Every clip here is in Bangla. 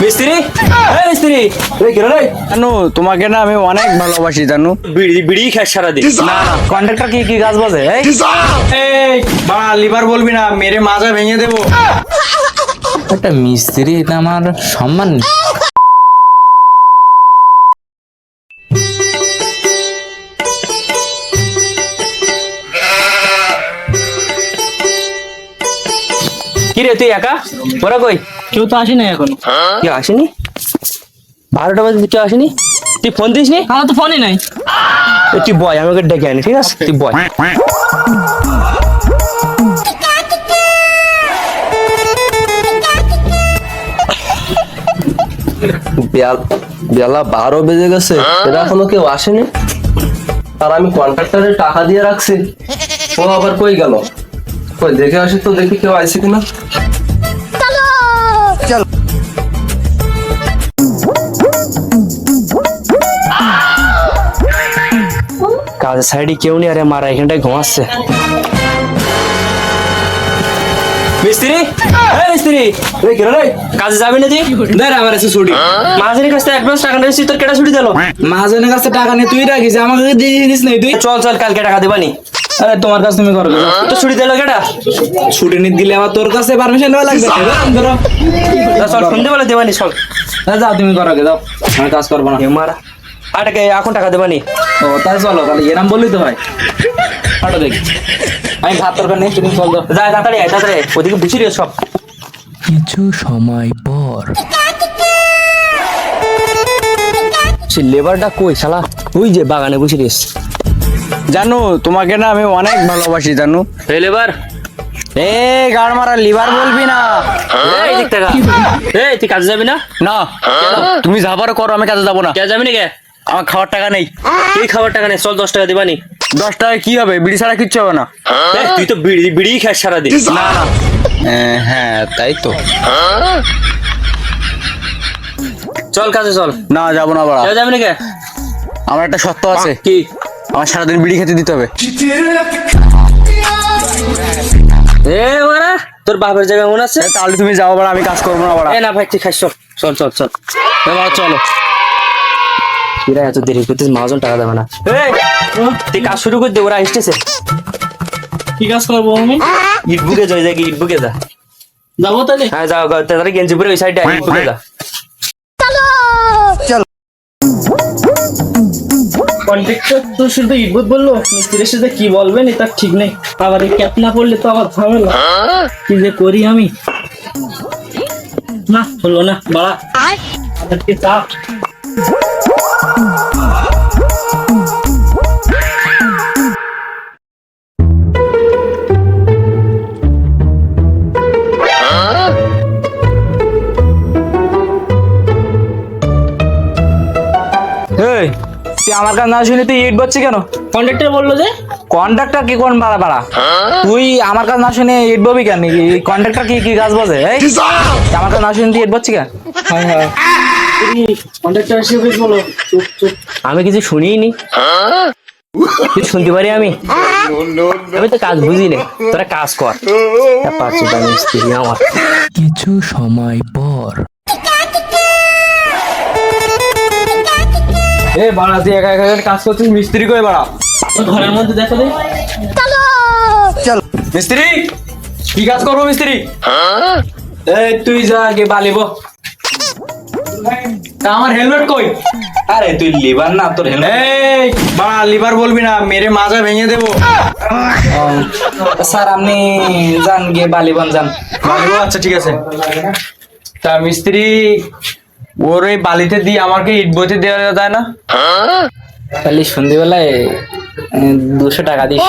মিস্ত্রি, এই মিস্ত্রি, এই কেন রে? জানো তোমাকে না আমি অনেক ভালোবাসি জানো। বিড়ি বিড়ি খাস সারাদিন। না না কন্ট্রাক্টর কি গাছ বাজে? এই বাড়া লিভার বলবি না, মেরে মাজা ভেঙে দেবো। একটা মিস্ত্রি, এটা আমার সম্মান নেই। কি রে তুই একা? ওরা কই? কেউ তো আসি না এখনো। কেউ আসেনি? 12টা বাজে কেউ আসেনি? তুই ফোন দিস নি? আমার তো ফোনই নাই। তুই বয়, আমাকে ডেকে আনি, ঠিক আছে? তুই বয়। বেলা 12 বেজে গেছে, এরা এখনো কেউ আসেনি। আর আমি কন্ট্রাক্টরের টাকা দিয়ে রাখছি, ও আবার কই গেল? কই দেখে আসি তো, দেখি কেউ আইছে কিনা। কাজের সাইডে কেউ নেই, আরে মারা এখানটায় ঘুমাচ্ছে। মিস্ত্রি, এই মিস্ত্রি, এই কেন রে? কাজে যাবি না তুই? দাঁড়া, আমার আছে ছুটি। মাঝের কাছে অ্যাডভান্স টাকা নিয়েছি, তোর কেটা ছুটি দিল? মহাজনের কাছে টাকা নিয়ে তুই রাখিস, আমাকে দিয়ে দিস নাই তুই। চল চল, কালকে টাকা দেবানি। আরে তোমার কাছে তুমি করো, তো ছুটি দিল কেটা? ছুটি নিয়ে দিলে আবার তোর কাছে পারমিশন নেওয়া লাগবে। ধরো চল ফোন দিয়ে বলে দেবানি, চল। যাও, তুমি করো, যাও, আমি কাজ করবো না। এ মারা, আটাকে এখন টাকা দেবানি। ও তাই চলো, তাহলে এরাম বললি তো ভাই। হাঁটো দেখি, আমি ভাত তরকার নেই, তুমি চল। যা তাড়াতাড়ি আয়, তাড়াতাড়ি আয়। ওদিকে বুঝি রে সব। কিছু সময় পর সে লেবারটা কই শালা? ওই যে বাগানে বসে রেস। জানো তোমাকে না আমি অনেক ভালোবাসি জানো। এই লেবার, এ গাড় মারা লিভার বলবি না। এই দিক টাকা। এই তুই কাজে যাবি না? না তুমি যাবার করো, আমি কাজে যাবো না। কে যাবি না কে? আমার খাওয়ার টাকা নেই। এই খাবার টাকা নেই, চল 10 টাকা দিবানি। 10 টাকা কি হবে? বিড়ি ছাড়া কিচ্ছু হবে না। তুই তো বিড়ি বিড়ি খাস সারাদিন। না না হ্যাঁ তাই তো। চল কাজে চল। না যাবো না বাড়া, কে যাবি না কে? আমার একটা শর্ত আছে। কি? আমার সারাদিন বিড়ি খেতে দিতে হবে। এ ওরা তোর বাপের জায়গা মনে আছে? তাহলে তুমি যাও বাড়া, আমি কাজ করবো না বাড়া। এ না ভাই, তুই খাস, চল চল চল চল। এবার চলো। এরা এত দেরি করতেছিস, মহাজন টাকা দেবে না। এই তুই কাজ শুরু করে দে, ওরা আসতেছে। কি কাজ করবো আমি? ইট বুকে যাই, যাই ইট বুকে যা। যাবো তাহলে। হ্যাঁ যাও, তাড়াতাড়ি গেঞ্জি পরে ওই সাইডে ইট বুকে যা। কন্ট্রাক্টর তো শুধু ইটবুত বললো, মিস্ত্রির সাথে কি বলবেন এটা ঠিক নেই। আবার এই ক্যাপ না পড়লে তো আবার ঝামেলা। কি যে করি আমি, না হলো না বাড়া। আজকে চাপ। এই তুই আমার কাছে না শুনে তুই ইট বলছিস কেন? কন্ট্রাক্টর বললো যে। কন্ট্রাক্টর কি কোন বাড়া বাড়া? তুই আমার কাছে না শুনে ইট ববি কেন? কন্ট্রাক্টর কি গাছ বাজে? এই আমার কাছে না শুনে তুই ইট বলছিস কেন? হ্যাঁ হ্যাঁ, কন্ট্রাক্টর এসে বলো। চুপ চুপ, আমি কিছু শুনিনি। তুই শুনতে পারি আমি? আমি তো কাজ বুঝি না, তোরা কাজ কর। পারছি আমি মিস্ত্রি আমার। কিছু সময় পর এ বাড়া তুই একা একা কাজ করছিস, মিস্ত্রি কই বাড়া? ঘরের মধ্যে দেখা দে। চল মিস্ত্রি, কি কাজ করবো মিস্ত্রি? এই তুই যা আগে বালিব। আমার হেলমেট কই? আরে তুই লিভার না, তোর হেলমেট। এই বাড়া লিভার বলবি না, মেরে মাজা ভেঙে দেবো। স্যার আপনি যান গিয়ে বালিবান যান। বালিব, আচ্ছা ঠিক আছে। তা মিস্ত্রি ওর ওই বালিতে দিয়ে আমাকে ইট বইতে দেওয়া যায় না? খালি সন্ধ্যেবেলায় 200 টাকা দিস।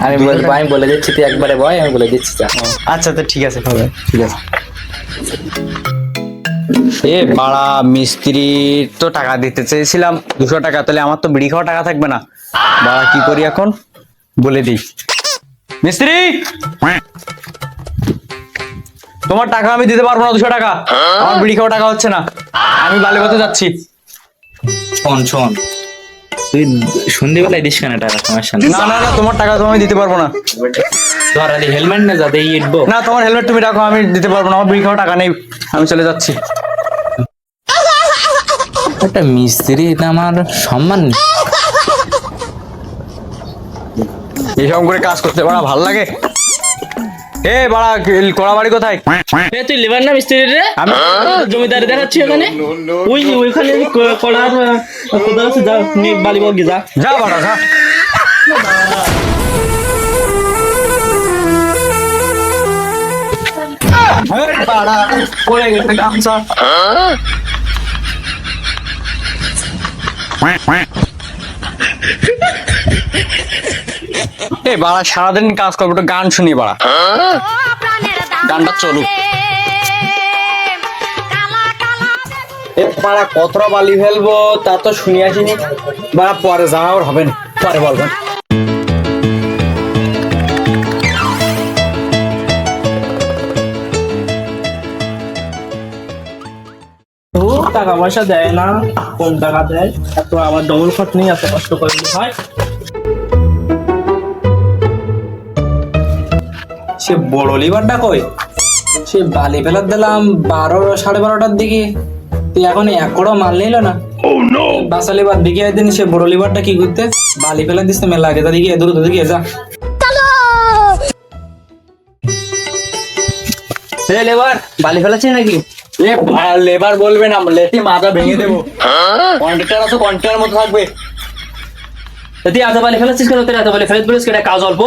আমি বলবো, আমি বলে দিচ্ছি, তুই একবারে বয়, আমি বলে দিচ্ছি। আচ্ছা তো ঠিক আছে, হবে ঠিক আছে। এ বাড়া মিস্ত্রি তো টাকা দিতে চেয়েছিলাম 200 টাকা, তাহলে আমার তো বিড়ি খাওয়া টাকা থাকবে না। বাড়া কি করি এখন বলে দিই। মিস্ত্রি তোমার টাকা আমি দিতে পারবো না, 200 টাকা। আমার বিড়ি খাওয়া টাকা হচ্ছে না, আমি বালিবাতে যাচ্ছি। শোন শোন, তুই সন্ধ্যেবেলায় দিস কেন টাকা? সমস্যা নেই। না না না, তোমার টাকা তো আমি দিতে পারবো না। তোর আরে হেলমেট না যাতে ইটবো। না, তোমার হেলমেট তুমি রাখো, আমি দিতে পারবো না, আমার বিড়ি খাওয়া টাকা নেই, আমি চলে যাচ্ছি। একটা মিস্ত্রি, এটা আমার সম্মান নেই। এইরকম করে কাজ করতে বাড়া ভাল লাগে? এ বাড়া, কড়া বাড়ি কোথায়? এ তুই লেবার না মিস্ত্রি রে? আমি জমিদারি দেখাচ্ছি ওখানে। ওইখানে কলার কোথাও আছে, যা নিয়ে বালি বগি যা। যা বাড়া যা। বাড়া পড়ে গেছে গামছা। এ বাড়া সারাদিন কাজ করবো, একটু গান শুনি বাড়া। গানটা চলুক। এ বাড়া কতটা বালি ফেলবো তা তো শুনি আসিনি বাড়া, পরে যাওয়া আর হবে না, পরে বলবেন। ও টাকা পয়সা দেয় না, কম টাকা দেয়, এত আবার ডবল খরচ নেই, এত কষ্ট করে হয়। সে বড় লিভারটা কই? সে বালি ফেলার দিলাম 12-12:30টার দিকে, তুই এখন 1 কোড়া মাল নিল না। বাসা লিভার দিকে একদিন সে বড় লিভারটা কি করতে বালি ফেলা দিস মেলা আগে, তাদিকে দূর দিকে যা। লেবার বালি ফেলাচ্ছিস নাকি? এ লেবার বলবে না, লেটি মাথা ভেঙে দেবো। কন্ট্রাক্টর আছো, কন্ট্রাক্টর মতো থাকবে। তুই এত বালি ফেলাচ্ছিস কেন? তোর এত বালি ফেলে বলিস কেন? কাজ অল্প।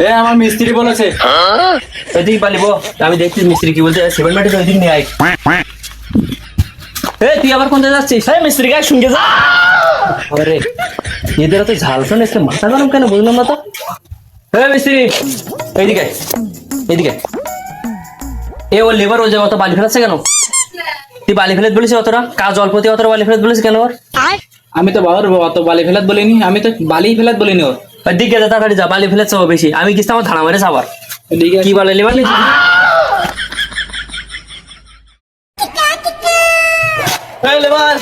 এ আমার মিস্ত্রি বলেছে। তুই বালি বো, আমি দেখছি মিস্ত্রি কি বলছে। 7 মিনিট ওই দিক নিয়ে আয়। এ তুই আবার কোন যাচ্ছিস? হ্যাঁ মিস্ত্রি গায়ে শুনকে যা। আরে এদের তো ঝালসন এসে মাথা গরম কেন বুঝলাম না তো। হ্যাঁ মিস্ত্রি এইদিকে এইদিকে। এ ও লেবার, ও যে অত বালি ফেলাচ্ছে কেন? তুই বালি ফেলে বলিস অতটা কাজ অল্প, তুই অতটা বালি ফেলে বলিস কেন? ওর আমি তো বাবার অত বালি ফেলাত বলিনি, আমি তো বালি ফেলাত বলিনি ওর। দিকে যা, তাড়াতাড়ি যা, বালি ফেলেছে ও বেশি। আমি কিছু আমার ধারা মারে আবার এদিকে কি বলে লেবার নিয়েছি। লেবার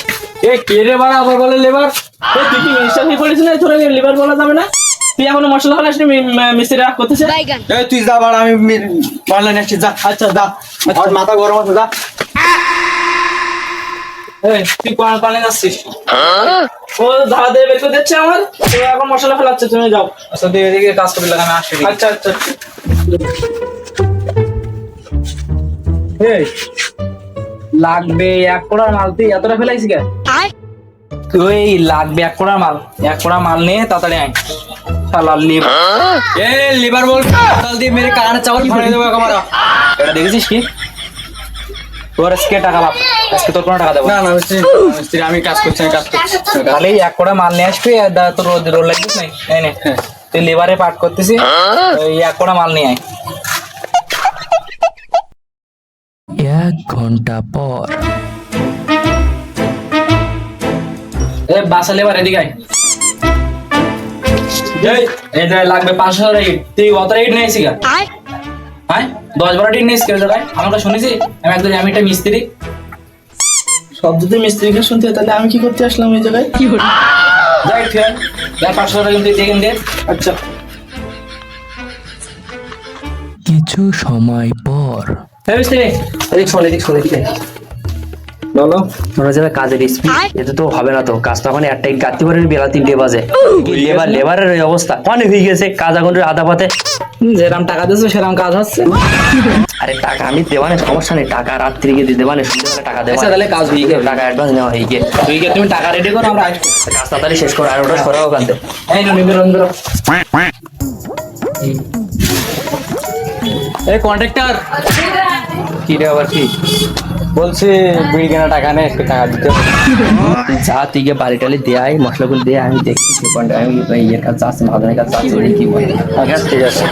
এ কে রে বাড়া, আবার বলে লেবার? তুই কি মিস্টার হয়ে পড়েছিস না? তোর লেবার বলা যাবে না। তুই এখনো মশলা ফেলাস মিস্ত্রি রাগ করতেছে। এ তুই যা বাড়া, আমি পারলে নেক্সট যা। আচ্ছা যা, আর মাথা গরম আছে, যা। তুই পানি যাচ্ছিস? ও ধারা দিয়ে বের করে দিচ্ছে আমার, তো এখন মশলা ফেলাচ্ছে, তুমি যাও। আচ্ছা তুই এদিকে কাজ করবি, আমি আসছি। আচ্ছা আচ্ছা। লাগবে 1 কোড়া মাল, তুই এতটা ফেলাইছি কেন? তুই লাগবে 1 কোড়া মাল, 1 কোড়া মাল নিয়ে তাড়াতাড়ি আয়। শালা লিভার, এ লিভার বল, তাল দিয়ে মেরে কানে চাवल ফাড়ে দেবো একেবারে। এটা দেখেছিস কি? তোর আজকে টাকা লাভ, আজকে তোর কোনো টাকা দেবো না না মিস্ত্রি, মিস্ত্রি আমি কাজ করছি, আমি কাজ করছি। খালি 1 কোড়া মাল নিয়ে আসবি, আর তোর রোদ লাগছিস নাই। এই নে, তুই লিভারে পাট করতেছি, ওই 1 কোড়া মাল নিয়ে আয়। 1 ঘন্টা পর। এ বাসা লিভার এদিকে আয়। এই যে লাগবে 500 ইট, তুই অত ইট নিয়েছিস কেন? হ্যাঁ 10-12 ইট নিয়েছিস কেন জায়গায়? আমাকে শুনেছি আমি একটা মিস্ত্রি। সব যদি মিস্ত্রিকে শুনতে হয়, তাহলে আমি কি করতে আসলাম এই জায়গায়? যাই ফের 500 টাকা কিন্তু দেখেন দে। আচ্ছা কিছু সময় পর। হ্যাঁ মিস্ত্রি এদিক শোন, এদিক শোন, এদিকে বলো। তোরা যাবে কাজের স্পিড, এতে তো হবে না। তো কাজ তো এখন একটাই গাত্তি করে বেলা 3টে বাজে। লেবারের ওই অবস্থা অনেক হয়ে গেছে, কাজ এখন আধা পাতে। যেরকম টাকা দিচ্ছ সেরকম কাজ হচ্ছে। আরে টাকা আমি দেবানে, সমস্যা নেই, টাকা রাত্রি গিয়ে দিয়ে দেবানে, সন্ধ্যেবেলা টাকা দেবা। আচ্ছা তাহলে কাজ হয়ে গেল, টাকা অ্যাডভান্স নেওয়া হয়ে গিয়ে তুই কি তুমি টাকা রেডি করো, আমরা আসবো। কাজ তাড়াতাড়ি শেষ করো, আর ওটা সরাও ওখান থেকে। এই নো নিবের অন্দর। এই কন্ট্রাক্টর কি রে আবার কি? বলছে বিড়ি কেনা টাকা নেই, একটু টাকা দিতে হবে। যা তুই গিয়ে বাড়ি টালি দেয়, মশলাগুলো দিয়ে আমি দেখছি সে কোনটা। আমি ইয়ের কাছে আসছি, মাদানের কাছে আসছি, ওটা কি বলে। আচ্ছা ঠিক আছে।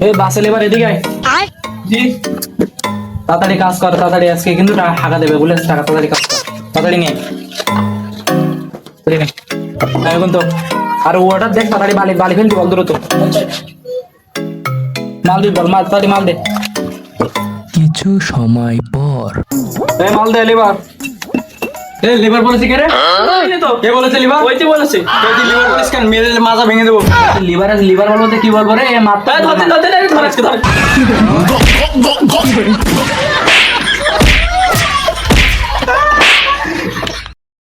এই বাসে লেবার এদিকে আয়। জি তাড়াতাড়ি কাজ কর, তাড়াতাড়ি আজকে কিন্তু টাকা দেবে বলে, টাকা তাড়াতাড়ি কাজ কর, তাড়াতাড়ি নিয়ে এখন তো। আর ওটা দেখ তাড়াতাড়ি বালি বালি ফেলতে বল দ্রুত। মাল দি বল, মাল তাড়াতাড়ি মাল দে। কিছু সময় পর। এই মাল দে লেবার, এ লিভার বলেছে কে রে? কে বলেছে লিভার? ওই তো বলেছে তুই লিভার বলিস কেন? মেরে মাথা ভেঙে দেবো। লিভার আছে, লিভার বলবো তো কি বলবো রে? এ মাথা ধরতে ধরতে ধর আজকে ধর।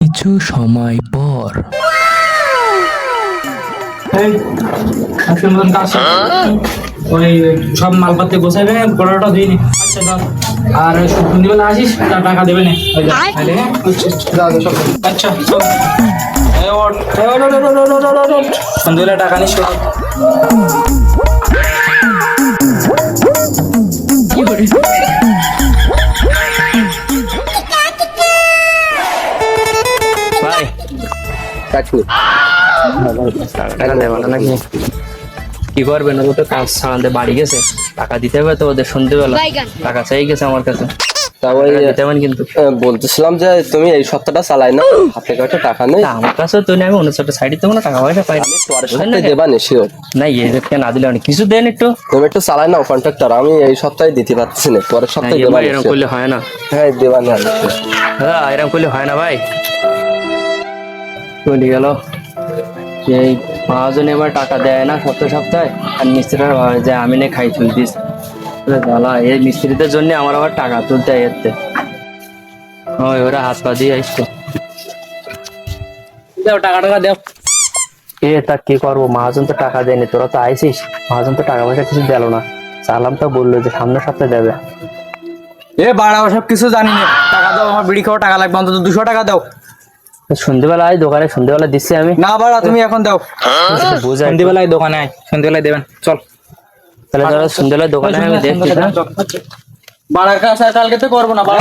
কিছু সময় পর এই, আজকের মতন কাজ শেষ। ওই সব মালপাতি গোছাইবে, গোড়াটা ধুই নি। আচ্ছা দাও। আর সন্ধ্যেবেলা আসিস, তার টাকা দেবে না। ওই যা, তাহলে হ্যাঁ? আচ্ছা চল। এই ওঠ। এই ওঠ, ওঠ, ওঠ, ওঠ, ওঠ, ওঠ, ওঠ। সন্ধ্যেবেলা টাকা নিস। ভাই কাকু টাকা দেবে না নাকি? কি করবেন? ওরা তো কাজ ছাড়াতে বাড়ি গেছে, টাকা দিতে হবে তো ওদের সন্ধ্যেবেলা। টাকা চাই গেছে আমার কাছে, তা ওই টাকা দিতে হবেন কিন্তু। বলতেছিলাম যে তুমি এই সপ্তাহটা চালাই না, হাতে কাছে টাকা নেই। তা আমার কাছেও তো নেই, আমি অন্য একটা সাইডে দেবো না, টাকা পয়সা পাই না। পরের সপ্তাহে দেবা নিশ্চয়। না এই রেটকে না দিলে অনেক কিছু দেন একটু। তুমি একটু চালাই নাও কন্ট্রাক্টর, আমি এই সপ্তাহে দিতে পারছি না, পরের সপ্তাহে দেবা এরকম নিশ্চয়। করলে হয় না। হ্যাঁ দেবা না। হ্যাঁ এরকম করলে হয় না ভাই। চলে গেল এই মহাজন, এবার টাকা দেয় না সপ্তাহে সপ্তাহে, আর মিস্ত্রিরা ভাবে যে আমি না খাই তুই দিস। জ্বালা, এই মিস্ত্রিদের জন্য আমার আবার টাকা তুলতে এতে। ওই ওরা হাত পা দিয়ে আসতো। দাও টাকা টাকা দাও। এ তা কি করবো, মহাজন তো টাকা দেয়নি, তোরা তো আইসিস, মহাজন তো টাকা পয়সা কিছু দিল না। সালাম তো বললো যে সামনের সপ্তাহে দেবে। এ বাড়া সব কিছু জানি না, টাকা দাও, আমার বিড়ি খাওয়া টাকা লাগবে, অন্তত 200 টাকা দাও। সন্ধ্যেবেলা আয় দোকানে, সন্ধ্যেবেলা দিচ্ছি আমি। না বাড়া তুমি এখন দাও। বুঝাই সন্ধ্যেবেলায় দোকানে আয়, সন্ধ্যেবেলায় দেবেন। চল। তাহলে ধরো সন্ধ্যেবেলা দোকানে আমি দেখছি। বাড়ার কাজ আর কালকে তো করবো না বাড়া।